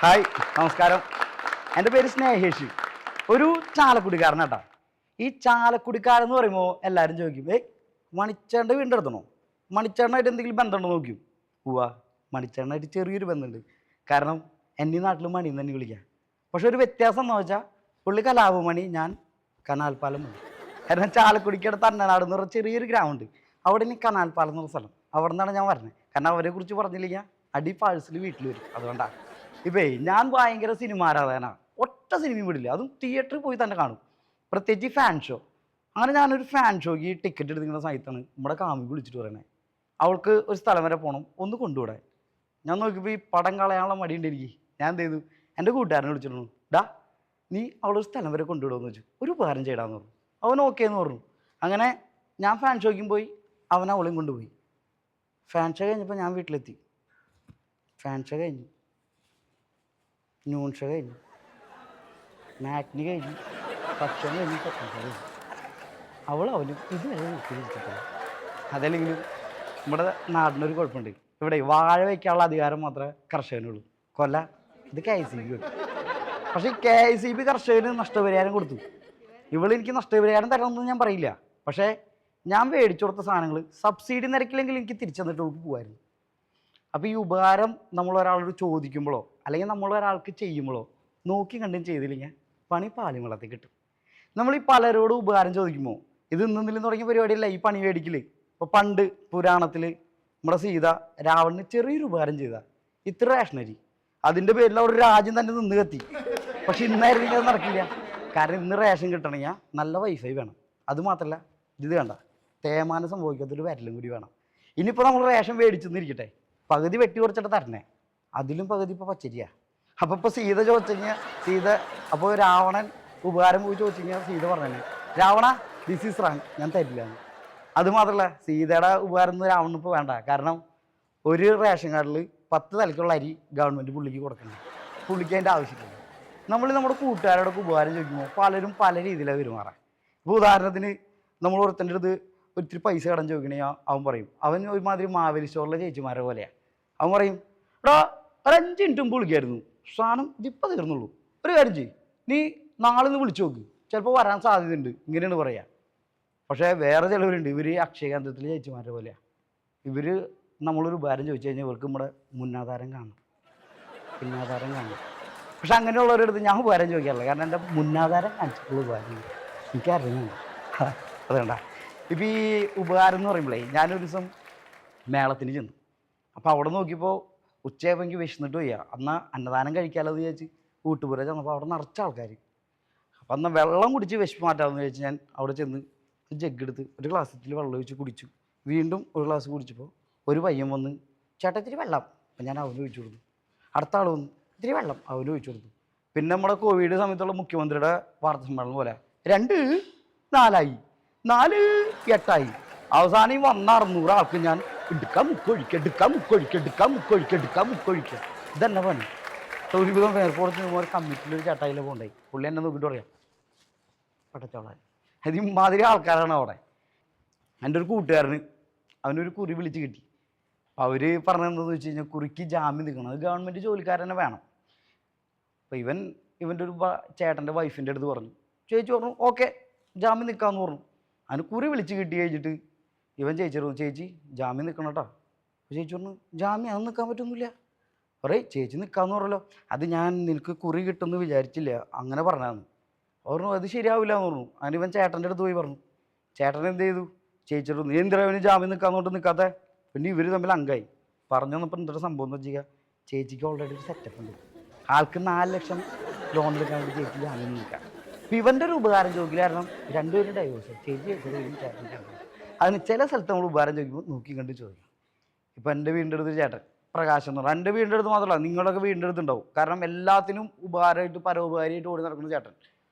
Hi, നമസ്കാരം. എൻ്റെ പേര് സ്നേഹേഷ്. ഒരു ചാലക്കുടിക്കാരനാട്ടാ. ഈ ചാലക്കുടിക്കാരെന്ന് പറയുമ്പോൾ എല്ലാവരും ചോദിക്കും, മണിച്ചേട്ടൻ്റെ വീടിൻ്റെ അടുത്തണോ? മണിച്ചേട്ടനായിട്ട് എന്തെങ്കിലും ബന്ധമുണ്ടോ നോക്കും. പോവാ, മണിച്ചേട്ടനായിട്ട് ചെറിയൊരു ബന്ധമുണ്ട്. കാരണം എൻ്റെ നാട്ടിൽ മണി എന്ന് തന്നെ വിളിക്കാം. പക്ഷെ ഒരു വ്യത്യാസം എന്ന് വെച്ചാൽ പുള്ളി കലാപമണി, ഞാൻ കനാൽപ്പാലം മണി. കാരണം ചാലക്കുടിക്കടുത്ത് അന്നനാട് എന്ന് പറഞ്ഞ ചെറിയൊരു ഗ്രാമമുണ്ട്. അവിടെ ഇനി കനാൽപ്പാലം എന്ന് പറഞ്ഞ സ്ഥലം. അവിടെ നിന്നാണ് ഞാൻ പറഞ്ഞത്. കാരണം അവരെ കുറിച്ച് പറഞ്ഞില്ലെങ്കിൽ അടി പാഴ്സൽ വീട്ടിൽ വരും. അതുകൊണ്ടാണ്. ഞാൻ ഭയങ്കര സിനിമ ആരാധകനാണ്. ഒറ്റ സിനിമയും വിടില്ല. അതും തിയേറ്ററിൽ പോയി തന്നെ കാണും. പ്രത്യേകിച്ച് ഫാൻ ഷോ. അങ്ങനെ ഞാനൊരു ഫാൻ ഷോയ്ക്ക് ടിക്കറ്റ് എടുക്കുന്ന സമയത്താണ് നമ്മുടെ കാമി വിളിച്ചിട്ട് പറയണേ, അവൾക്ക് ഒരു സ്ഥലം വരെ പോകണം, ഒന്ന് കൊണ്ടുവിടാൻ. ഞാൻ നോക്കിയപ്പോൾ ഈ പടം കളയാനുള്ള മടിയുണ്ട് എനിക്ക്. ഞാൻ എന്ത് ചെയ്തു, എൻ്റെ കൂട്ടുകാരനെ വിളിച്ചിരുന്നു. ഡാ, നീ അവളൊരു സ്ഥലം വരെ കൊണ്ടുവിടുമെന്ന് വെച്ചു. ഒരു ഉപകാരം ചെയ്യടാന്ന് പറഞ്ഞു. അവൻ ഓക്കെ എന്ന് പറഞ്ഞു. അങ്ങനെ ഞാൻ ഫാൻ ഷോയ്ക്കും പോയി, അവൻ അവളെയും കൊണ്ടുപോയി. ഫാൻ ഷോ കഴിഞ്ഞപ്പോൾ ഞാൻ വീട്ടിലെത്തി. ഫാൻ ഷോ കഴിഞ്ഞു, ന്യൂൺ ഷോ കഴിഞ്ഞു, മാറ്റിനി കഴിഞ്ഞു, ഭക്ഷണം കഴിഞ്ഞു, സെക്കൻഡ് ഷോ കഴിഞ്ഞു. അവനും ഇതുവരെ നോക്കിയിരിക്കത്തില്ല. അതല്ലെങ്കിലും നമ്മുടെ നാടിനൊരു കുഴപ്പമുണ്ട്. ഇവിടെ വാഴ വയ്ക്കാനുള്ള അധികാരം മാത്രമേ കർഷകനുള്ളൂ. കൊല്ല ഇത് KICB കിട്ടും. പക്ഷേ ഈ KICB കർഷകന് നഷ്ടപരിഹാരം കൊടുത്തു. എനിക്ക് നഷ്ടപരിഹാരം തരണമെന്ന് ഞാൻ പറയില്ല. പക്ഷേ ഞാൻ മേടിച്ചു കൊടുത്ത സാധനങ്ങൾ സബ്സിഡി നിരക്കിലെങ്കിലും എനിക്ക് തിരിച്ചെന്നിട്ട് പോകുമായിരുന്നു. അപ്പോൾ ഈ ഉപകാരം നമ്മൾ ഒരാളോട് ചോദിക്കുമ്പോഴോ അല്ലെങ്കിൽ നമ്മൾ ഒരാൾക്ക് ചെയ്യുമ്പോഴോ നോക്കി കണ്ടും ചെയ്തില്ലെങ്കിൽ പണി പാലിമളത്തിൽ കിട്ടും. നമ്മൾ ഈ പലരോടും ഉപകാരം ചോദിക്കുമ്പോൾ ഇത് ഇന്നെന്തെങ്കിലും തുടങ്ങിയ പരിപാടിയല്ല ഈ പണി മേടിക്കൽ. ഇപ്പോൾ പണ്ട് പുരാണത്തിൽ നമ്മുടെ സീത രാവണന് ചെറിയൊരു ഉപകാരം ചെയ്ത ഇത്ര റേഷനരി, അതിൻ്റെ പേരിൽ അവിടെ ഒരു രാജ്യം തന്നെ നിന്ന് കത്തി. പക്ഷെ ഇന്നായിരുന്നെങ്കിൽ അത് നടക്കില്ല. കാരണം ഇന്ന് റേഷൻ കിട്ടണമെങ്കിൽ നല്ല വൈഫൈ വേണം. അതുമാത്രമല്ല, ഇത് കണ്ട തേമാനം സംഭവിക്കാത്തൊരു വരലും കൂടി വേണം. ഇനിയിപ്പോൾ നമ്മൾ റേഷൻ മേടിച്ചെന്നിരിക്കട്ടെ, പകുതി വെട്ടി കുറച്ചിട്ട് തരണേ, അതിലും പകുതി ഇപ്പോൾ പച്ചരിയാ. അപ്പോൾ ഇപ്പോൾ സീത ചോദിച്ചുകഴിഞ്ഞാൽ അപ്പോൾ രാവണൻ ഉപകാരം പോയി ചോദിച്ചു കഴിഞ്ഞാൽ സീത പറഞ്ഞു, രാവണ ദിസ് ഈസ് റാങ്, ഞാൻ തരില്ല. അതുമാത്രമല്ല, സീതയുടെ ഉപകാരം ഒന്നും രാവണന് ഇപ്പോൾ വേണ്ട. കാരണം ഒരു റേഷൻ കാർഡിൽ 10 തലയ്ക്കുള്ള അരി ഗവൺമെൻറ് പുള്ളിക്ക് കൊടുക്കണം. പുള്ളിക്ക് അതിൻ്റെ ആവശ്യമില്ല. നമ്മുടെ കൂട്ടുകാരോടൊക്കെ ഉപകാരം ചോദിക്കുമ്പോൾ പലരും പല രീതിയിലാണ് പെരുമാറാൻ. ഇപ്പോൾ ഉദാഹരണത്തിന് നമ്മൾ ഒരുത്തൻ്റെ അടുത്ത് ഒത്തിരി പൈസ കടം ചോദിക്കണമെങ്കിൽ അവൻ പറയും, അവൻ ഒരുമാതിരി മാവേലി സ്റ്റോറിലെ ചേച്ചിമാരെ പോലെയാണ്. അവൻ പറയും, എടാ ഒരു 5 മിനിറ്റ് മുമ്പ് വിളിക്കായിരുന്നു, സാധനം ഇതിപ്പോൾ തീർന്നുള്ളൂ, ഒരു കാര്യം ചെയ്യും, നീ നാളെ ഒന്ന് വിളിച്ചു നോക്ക്, ചിലപ്പോൾ വരാൻ സാധ്യതയുണ്ട്, ഇങ്ങനെയാണ് പറയുക. പക്ഷേ വേറെ ചിലവരുണ്ട്, ഇവർ അക്ഷയ കേന്ദ്രത്തിലെ ചേച്ചിമാരെ പോലെയാണ്. ഇവർ നമ്മളൊരു ഉപകാരം ചോദിച്ചു കഴിഞ്ഞാൽ ഇവർക്ക് നമ്മുടെ മുന്നാധാരം കാണും, പിന്നാധാരം കാണും. പക്ഷെ അങ്ങനെയുള്ളവരുടെ അടുത്ത് ഞാൻ ഉപകാരം ചോദിക്കാറില്ല. കാരണം എൻ്റെ മുന്നാധാരം കാണിച്ചിട്ടുള്ള ഉപകാരം എനിക്കറിയുന്നുണ്ട്. അതുകൊണ്ടാ ഇപ്പോൾ ഈ ഉപകാരം എന്ന് പറയുമ്പോഴേ, ഞാനൊരു ദിവസം മേളത്തിന് ചെന്നു. അപ്പോൾ അവിടെ നോക്കിയപ്പോൾ ഉച്ചയായപ്പോൾ എനിക്ക് വിശന്നിട്ട് വയ്യ. എന്നാൽ അന്നദാനം കഴിക്കാമല്ലോ എന്ന് വിചാരിച്ച് കൂട്ടുപുര ചെന്നപ്പോൾ അവിടെ നിറച്ച ആൾക്കാർ. അപ്പോൾ എന്നാൽ വെള്ളം കുടിച്ച് വിശപ്പ് മാറ്റാമെന്ന് വിചാരിച്ച് ഞാൻ അവിടെ ചെന്ന് ഒരു ജഗ്ഗെടുത്ത് ഒരു ഗ്ലാസ്സിൽ വെള്ളം ഒഴിച്ച് കുടിച്ചു. വീണ്ടും ഒരു ഗ്ലാസ് കുടിച്ചപ്പോൾ ഒരു പയ്യൻ വന്ന്, ചേട്ടാ ഇത്തിരി വെള്ളം. അപ്പം ഞാൻ അവന് ഒഴിച്ചു കൊടുത്തു. അടുത്ത ആൾ വന്ന്, ഇത്തിരി വെള്ളം, അവന് ഒഴിച്ചു കൊടുത്തു. പിന്നെ നമ്മുടെ കോവിഡ് സമയത്തുള്ള മുഖ്യമന്ത്രിയുടെ വാർത്താ സമ്മേളനം പോലെ 2 4 4 8 അവസാനം വന്ന 600 ആൾക്ക് ഞാൻ എടുക്കാം മുക്കൊഴിക്കുക, എടുക്കാം മുക്കൊഴിക്കുക, എടുക്കാം മുക്കൊഴിക്കുക, എടുക്കാം മുക്കൊഴിക്കുക. ഇതന്നെ പണി. ഒരുവിധം എയർപോർട്ടിൽ പോലെ കമ്മിറ്റിയിലൊരു ചേട്ടായിലെ പോകണ്ടായി. പുള്ളി എന്നെ നോക്കിയിട്ട് പറയാം, പട്ടച്ചോളാൻ. അത് ഇമാതിരി ആൾക്കാരാണ് അവിടെ. എൻ്റെ ഒരു കൂട്ടുകാരന് അവനൊരു കുറി വിളിച്ച് കിട്ടി. അവർ പറഞ്ഞതെന്താണെന്ന് വെച്ച് കഴിഞ്ഞാൽ, കുറിക്ക് ജാമ്യം നിൽക്കണം, അത് ഗവൺമെൻറ് ജോലിക്കാരനെ വേണം. അപ്പോൾ ഇവൻ്റെ ഒരു ചേട്ടൻ്റെ വൈഫിൻ്റെ അടുത്ത് പറഞ്ഞു. ചേച്ചി പറഞ്ഞു ഓക്കെ ജാമ്യം നിൽക്കാമെന്ന് പറഞ്ഞു. അവന് കുറി വിളിച്ച് കിട്ടി കഴിഞ്ഞിട്ട് ഇവൻ ചേച്ചിരുന്നു, ചേച്ചി ജാമ്യം നിൽക്കണം കേട്ടോ. അപ്പോൾ ചേച്ചി പറഞ്ഞു, ജാമ്യം അത് നിൽക്കാൻ പറ്റൊന്നുമില്ല. ചേച്ചി നിൽക്കാമെന്ന് പറഞ്ഞല്ലോ. അത് ഞാൻ നിനക്ക് കുറി കിട്ടുമെന്ന് വിചാരിച്ചില്ല, അങ്ങനെ പറഞ്ഞാന്ന്. പറഞ്ഞു അത് ശരിയാവില്ല എന്ന് പറഞ്ഞു. അതിന് ഇവൻ ചേട്ടൻ്റെ അടുത്ത് പോയി പറഞ്ഞു. ചേട്ടൻ എന്ത് ചെയ്തു, ചേച്ചിട്ടു, നീ എന്തിനാ അവന് ജാമ്യം നിൽക്കാന്നോട്ട് നിൽക്കാത്ത. പിന്നെ ഇവർ തമ്മിൽ അങ്കായി. പറഞ്ഞു വന്നപ്പോൾ എന്തൊരു സംഭവം എന്ന് വെച്ചാൽ, ചേച്ചിക്ക് ഓൾറെഡി ഒരു സെറ്റപ്പ് ഉണ്ട്. ആൾക്ക് 4 ലക്ഷം ലോൺ എടുക്കാൻ വേണ്ടി ചേച്ചി ജാമ്യം നിൽക്കാം. അപ്പോൾ ഇവൻ്റെ ഒരു ഉപകാരം ചോദിക്കില്ല. കാരണം രണ്ടുപേരും ഡൈവോഴ്സ്, ചേച്ചി ചേട്ടൻ. അതിന് ചില സ്ഥലത്ത് നമ്മൾ ഉപകാരം ചോദിക്കുമ്പോൾ നോക്കി കണ്ട് ചോദിക്കും. ഇപ്പോൾ എൻ്റെ വീടിൻ്റെ അടുത്ത് ചേട്ടൻ പ്രകാശം എന്ന് പറഞ്ഞാൽ, എൻ്റെ വീടിൻ്റെ അടുത്ത് മാത്രമല്ല നിങ്ങളൊക്കെ വീടിൻ്റെ അടുത്ത് ഉണ്ടാവും. കാരണം എല്ലാത്തിനും ഉപകാരമായിട്ട് പരോപകാരമായിട്ട് ഓടി നടക്കുന്ന ചേട്ടൻ.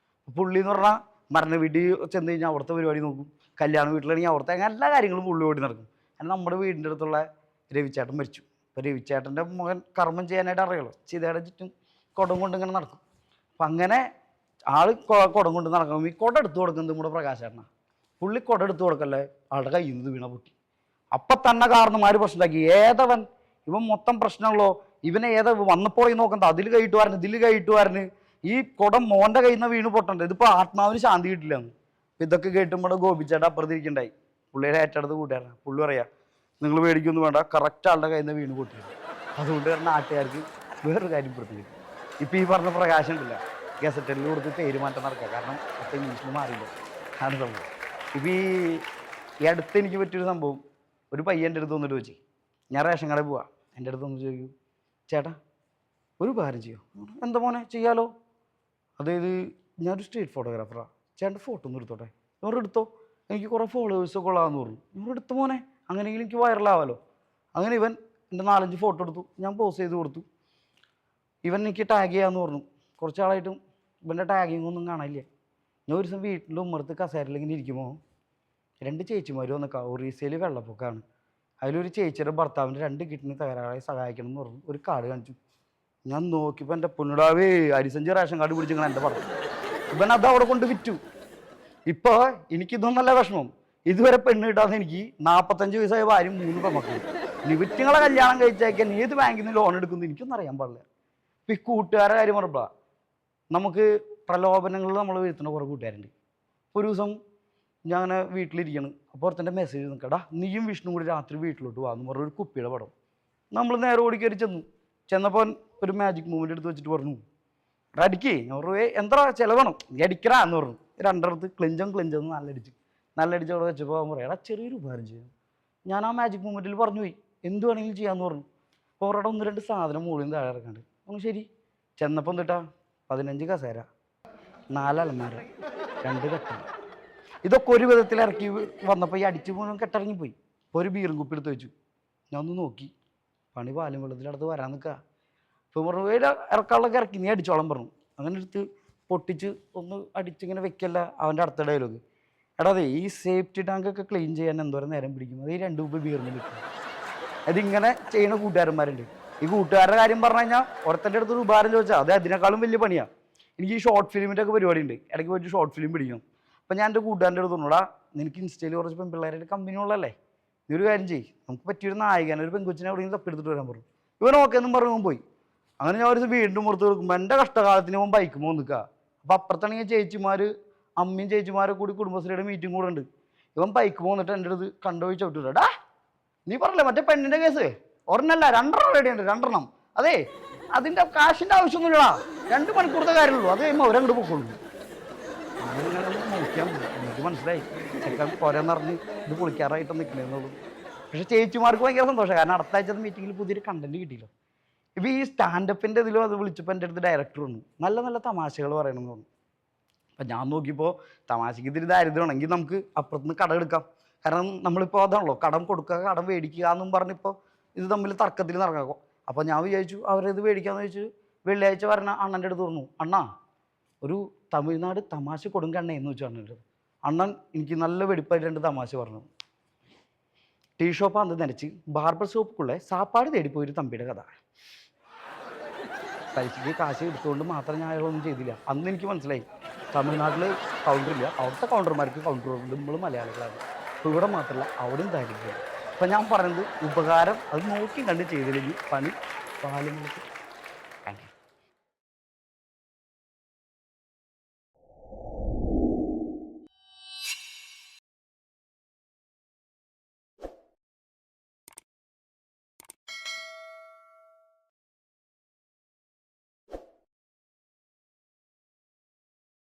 പുള്ളി എന്ന് പറഞ്ഞാൽ മരണ വീട്ടിൽ ചെന്ന് കഴിഞ്ഞാൽ അവിടുത്തെ പരിപാടി നോക്കും, കല്യാണ വീട്ടിലാണെങ്കിൽ അവിടുത്തെ അങ്ങനെ എല്ലാ കാര്യങ്ങളും പുള്ളി ഓടി നടക്കും. കാരണം നമ്മുടെ വീടിൻ്റെ അടുത്തുള്ള രവിച്ചേട്ടൻ മരിച്ചു. അപ്പോൾ രവിച്ചേട്ടൻ്റെ മകൻ കർമ്മം ചെയ്യാനായിട്ട് അറിയുള്ളൂ, ചിതയുടെ ചുറ്റും കുടം കൊണ്ട് ഇങ്ങനെ നടക്കും. അപ്പം അങ്ങനെ ആൾ കുടം കൊണ്ട് നടക്കുമ്പോൾ ഈ കുടം എടുത്ത് കൊടുക്കുന്നത് നമ്മുടെ പ്രകാശേട്ടനാണ്. പുള്ളി കുടം എടുത്ത് കൊടുക്കല്ലേ, ആളുടെ കയ്യിൽ നിന്ന് വീണ പൊട്ടി. അപ്പം തന്നെ കാരണന്മാർ പ്രശ്നമാക്കി, ഏതവൻ ഇവൻ മൊത്തം പ്രശ്നമുള്ളോ, ഇവനെ ഏതാ വന്നപ്പോൾ നോക്കണ്ട, അതിൽ കൈയിട്ട് വരണ്, ഇതിൽ കൈയിട്ട് വരണ്. ഈ കുടം മോൻ്റെ കയ്യിൽ നിന്ന് വീണ് പൊട്ടണ്ട, ഇതിപ്പോൾ ആത്മാവിന് ശാന്തി കിട്ടില്ല എന്ന്. ഇതൊക്കെ കേട്ടുമ്പോൾ ഗോപിച്ചേട്ട അപ്പുറത്തിരിക്കണ്ടായി, പുള്ളിയുടെ ഏറ്റെടുത്ത് കൂട്ടുകാരനാണ്. പുള്ളി പറയാ, നിങ്ങൾ പേടിക്കൊന്നും വേണ്ട, കറക്റ്റ് ആളുടെ കയ്യിൽ നിന്ന് വീണ് പൊട്ടിയത്. അതുകൊണ്ട് തന്നെ നാട്ടുകാർക്ക് വേറൊരു കാര്യം പ്രത്യേകിച്ച്, ഇപ്പം ഈ പറഞ്ഞ പ്രകാശം ഉണ്ടല്ല, ഗസറ്റലിൽ കൊടുത്ത് പേര് മാറ്റം നടക്കുക. കാരണം അപ്പം ഇംഗ്ലീഷിൽ മാറിയില്ല, ആണ് സംഭവം. ഇപ്പം ഈ അടുത്ത് എനിക്ക് പറ്റിയൊരു സംഭവം, ഒരു പയ്യൻ എൻ്റെ അടുത്ത് വന്നിട്ട് വെച്ച്, ഞാൻ റേഷൻ കടയിൽ പോവാം, എൻ്റെ അടുത്ത് വന്ന് ചോദിക്കും, ചേട്ടാ ഒരു ഉപകാരം ചെയ്യോ? എന്താ മോനെ ചെയ്യാലോ? അതായത് ഞാനൊരു സ്ട്രീറ്റ് ഫോട്ടോഗ്രാഫറാണ്, ചേട്ടൻ്റെ ഫോട്ടോ ഒന്ന് എടുത്തോട്ടെ. ഇവർ എടുത്തോ, എനിക്ക് കുറേ ഫോളോവേഴ്സൊക്കെ ഉള്ളതാന്ന് പറഞ്ഞു. ഇവർ എടുത്തു മോനെ, അങ്ങനെയെങ്കിലും എനിക്ക് വൈറലാവാമല്ലോ. അങ്ങനെ ഇവൻ എൻ്റെ 4-5 ഫോട്ടോ എടുത്തു, ഞാൻ പോസ്റ്റ് ചെയ്ത് കൊടുത്തു. ഇവൻ എനിക്ക് ടാഗ് ചെയ്യാമെന്ന് പറഞ്ഞു. കുറച്ച് ആളായിട്ടും ഇവൻ്റെ ടാഗിങ് ഒന്നും കാണാനില്ല. ഞാൻ ഒരു ദിവസം വീട്ടിൽ ഉമ്മറത്ത് കസേരയിൽ ഇങ്ങനെ ഇരിക്കുമ്പോൾ 2 ചേച്ചിമാർ വന്നേക്കാം. ഒറീസയിൽ വെള്ളപ്പൊക്കമാണ്, അതിലൊരു ചേച്ചിയുടെ ഭർത്താവിൻ്റെ 2 കിഡ്നി തകരാറായി സഹായിക്കണം എന്ന് പറഞ്ഞു ഒരു കാർഡ് കാണിച്ചു. ഞാൻ നോക്കിയപ്പോൾ എൻ്റെ പൊന്നിടാവേ അരിസഞ്ചി റേഷൻ കാർഡ് പിടിച്ചിങ്ങനെ എൻ്റെ പറഞ്ഞു. ഇവൻ അത് അവിടെ കൊണ്ട് വിറ്റു. ഇപ്പോൾ എനിക്കിതൊന്നല്ല വിഷമം, ഇതുവരെ പെണ്ണ് കിട്ടാതെ എനിക്ക് 45 വയസ്സായ ഭാര്യയും 3 പെൺമക്കളും. നിവിറ്റുങ്ങളെ കല്യാണം കഴിച്ചേക്കാൻ ഏത് ബാങ്കിൽ നിന്ന് ലോൺ എടുക്കുന്നു എനിക്കൊന്നും അറിയാൻ പാടില്ല. ഇപ്പം ഈ കൂട്ടുകാരുടെ കാര്യം പറയുമ്പോൾ നമുക്ക് പ്രലോഭനങ്ങളിൽ നമ്മൾ വീഴ്ത്തുന്ന കുറേ കൂട്ടുകാരുണ്ട്. ഒരു ദിവസം ഞാൻ അങ്ങനെ വീട്ടിലിരിക്കണം, അപ്പോൾ ഒരുത്തൻ്റെ മെസ്സേജ് നിൽക്കടാ നീയും വിഷ്ണു കൂടി രാത്രി വീട്ടിലോട്ട് വാന്ന് പറഞ്ഞ ഒരു കുപ്പിയുടെ പടം. നമ്മൾ നേരെ ഓടിക്കയറി ചെന്നപ്പോൾ ഒരു മാജിക് മൂവ്മെൻ്റ് എടുത്ത് വെച്ചിട്ട് പറഞ്ഞു, അടിക്കേ. ഞാൻ പറഞ്ഞു എന്താ ചിലവാണോ, നീ അടിക്കടാ എന്ന് പറഞ്ഞു. 2 അടുത്ത് ക്ലിഞ്ചെന്ന് നല്ലടിച്ച് അവിടെ വെച്ചപ്പോൾ അവൻ പറയാം, എടാ ചെറിയൊരു ഉപകാരം ചെയ്യാം. ഞാൻ ആ മാജിക് മൂവ്മെൻറ്റിൽ പറഞ്ഞു പോയി, എന്ത് വേണമെങ്കിലും ചെയ്യാമെന്ന് പറഞ്ഞു. അപ്പോൾ അവരുടെ 1-2 സാധനം മുകളിൽ നിന്ന് താഴെ ഇറക്കാണ്ട് അവൻ ശരി. ചെന്നപ്പം തൊട്ടാ 15 കസേര, 4 അലമാര, 2 കെട്ട, ഇതൊക്കെ ഒരു വിധത്തിൽ ഇറക്കി വന്നപ്പോൾ ഈ അടിച്ചു പോകാൻ കെട്ടിറങ്ങിപ്പോയി. ഇപ്പോൾ ഒരു ബീറും കുപ്പി എടുത്ത് വെച്ചു. ഞാൻ ഒന്ന് നോക്കി, പണി പാലും വെള്ളത്തിനടുത്ത് വരാൻ നിൽക്കുക. ഇപ്പോൾ പറഞ്ഞു ഇറക്കാനുള്ളൊക്കെ ഇറക്കി, നീ അടിച്ചോളം പറഞ്ഞു. അങ്ങനെ എടുത്ത് പൊട്ടിച്ച് ഒന്ന് അടിച്ചിങ്ങനെ വെക്കല്ല. അവൻ്റെ അടുത്ത ഡയലോഗ്, എടാ അതെ ഈ സേഫ്റ്റി ടാങ്കൊക്കെ ക്ലീൻ ചെയ്യാൻ എന്തോരം നേരം പിടിക്കും, അത് ഈ 2 കുപ്പി ബീറിന് നിൽക്കും. അതിങ്ങനെ ചെയ്യുന്ന കൂട്ടുകാരന്മാരുണ്ട്. ഈ കൂട്ടുകാരുടെ കാര്യം പറഞ്ഞു കഴിഞ്ഞാൽ ഒരുത്തൻ്റെ അടുത്തൊരു ഉപകാരം ചോദിച്ചാൽ അത് അതിനേക്കാളും വലിയ പണിയാണ്. എനിക്ക് ഈ ഷോർട്ട് ഫിലിമിൻ്റെ ഒക്കെ പരിപാടി ഉണ്ട്, ഇടയ്ക്ക് പോയിട്ട് ഷോർട്ട് ഫിലിം പിടിക്കും. അപ്പം ഞാൻ എൻ്റെ കൂട്ടുകാരൻ്റെ അടുത്ത് തോന്നൂടാ, നിനക്ക് ഇൻസ്റ്റയിൽ കുറച്ച് പെൺപിള്ളേരുടെ കമ്പനി ഉള്ളല്ലേ, നീ ഒരു കാര്യം ചെയ്യും, നമുക്ക് പറ്റിയൊരു നായകനെ ഒരു പെൺകൊച്ചിനെ എവിടെയെങ്കിലും തപ്പെടുത്തിട്ട് വരാൻ പറഞ്ഞു. ഇവൻ ഓക്കെ എന്നും പറഞ്ഞു പോയി. അങ്ങനെ ഞാൻ ഒരു വീണ്ടും പുറത്ത് കൊടുക്കുമ്പോൾ എൻ്റെ കഷ്ടകാലത്തിന് അവൻ ബൈക്ക് പോകുമ്പോൾ നിൽക്കുക. അപ്പോൾ അപ്പുറത്താണെങ്കിൽ ചേച്ചിമാർ, അമ്മയും ചേച്ചിമാരെ കൂടി കുടുംബശ്രീയുടെ മീറ്റിംഗ് കൂടെ ഉണ്ട്. ഇവൻ ബൈക്ക് പോന്നിട്ട് എൻ്റെ അടുത്ത് കണ്ടുപോയി ചവിട്ടില്ല, ഡാ നീ പറഞ്ഞില്ലേ മറ്റേ പെണ്ണിൻ്റെ കേസ് ഒരെണ്ണല്ല 2 റെഡിയുണ്ട്, 2 അതെ അതിൻ്റെ കാശിൻ്റെ ആവശ്യമൊന്നുമില്ലടാ, 2 മണിക്കൂറത്തെ കാര്യമുള്ളൂ, അത് കഴിയുമ്പോൾ അവരങ്ങോട്ട് പൊക്കോളൂ. അങ്ങനെ നോക്കിയാൽ എനിക്ക് മനസ്സിലായി ചെക്കൻ പോരെന്ന് പറഞ്ഞ് ഇത് പൊളിക്കാറായിട്ട് നിൽക്കണേന്നുള്ളൂ. പക്ഷേ ചേച്ചിമാർക്ക് ഭയങ്കര സന്തോഷം, കാരണം അടുത്ത ആഴ്ചത്തെ മീറ്റിങ്ങിൽ പുതിയൊരു കണ്ടന്റ് കിട്ടിയില്ലോ. ഇപ്പോൾ ഈ സ്റ്റാൻഡപ്പിൻ്റെ ഇതിലും അത് വിളിച്ചപ്പോൾ എൻ്റെ അടുത്ത് ഡയറക്ടർ വന്നു, നല്ല നല്ല തമാശകൾ പറയണമെന്ന് തോന്നുന്നു. അപ്പം ഞാൻ നോക്കിയപ്പോൾ തമാശയ്ക്ക് ഇതിരി ദാരിദ്ര്യമാണെങ്കിൽ നമുക്ക് അപ്പുറത്തുനിന്ന് കടം എടുക്കാം. കാരണം നമ്മളിപ്പോൾ അതാണല്ലോ കടം കൊടുക്കുക കടം മേടിക്കുക എന്നും പറഞ്ഞിപ്പോൾ ഇത് തമ്മിൽ തർക്കത്തിൽ നടക്കാം. അപ്പോൾ ഞാൻ വിചാരിച്ചു അവരത് മേടിക്കാമെന്ന് വെച്ച് വെള്ളിയാഴ്ച വരണ അണ്ണൻ്റെ അടുത്ത് പറഞ്ഞു, അണ്ണാ ഒരു തമിഴ്നാട് തമാശ കൊടുങ്കണ്ണേ എന്ന് വെച്ചു അണ്ണൻ്റെ അടുത്ത്. അണ്ണൻ എനിക്ക് നല്ല വെടിപ്പായിട്ട് 2 തമാശ പറഞ്ഞു. ടീ ഷോപ്പ് അന്ന് നനച്ച് ബാർബർ ഷോപ്പുക്കുള്ള സാപ്പാട് തേടിപ്പോയൊരു തമ്പിയുടെ കഥ. പൈസയ്ക്ക് കാശ് എടുത്തുകൊണ്ട് മാത്രം ഞാൻ അയാളൊന്നും ചെയ്തില്ല. അന്ന് എനിക്ക് മനസ്സിലായി തമിഴ്നാട്ടിൽ കൗണ്ടറില്ല, അവിടുത്തെ കൗണ്ടർമാർക്ക് കൗണ്ടറുണ്ട്, നമ്മൾ മലയാളികളാണ്. അപ്പോൾ ഇവിടെ മാത്രമല്ല അവിടെയും ദാരിദ്ര്യം. അപ്പം ഞാൻ പറയുന്നത് ഉപകാരം അത് നോക്കി കണ്ട് ചെയ്തില്ലെങ്കിൽ പണി പാലും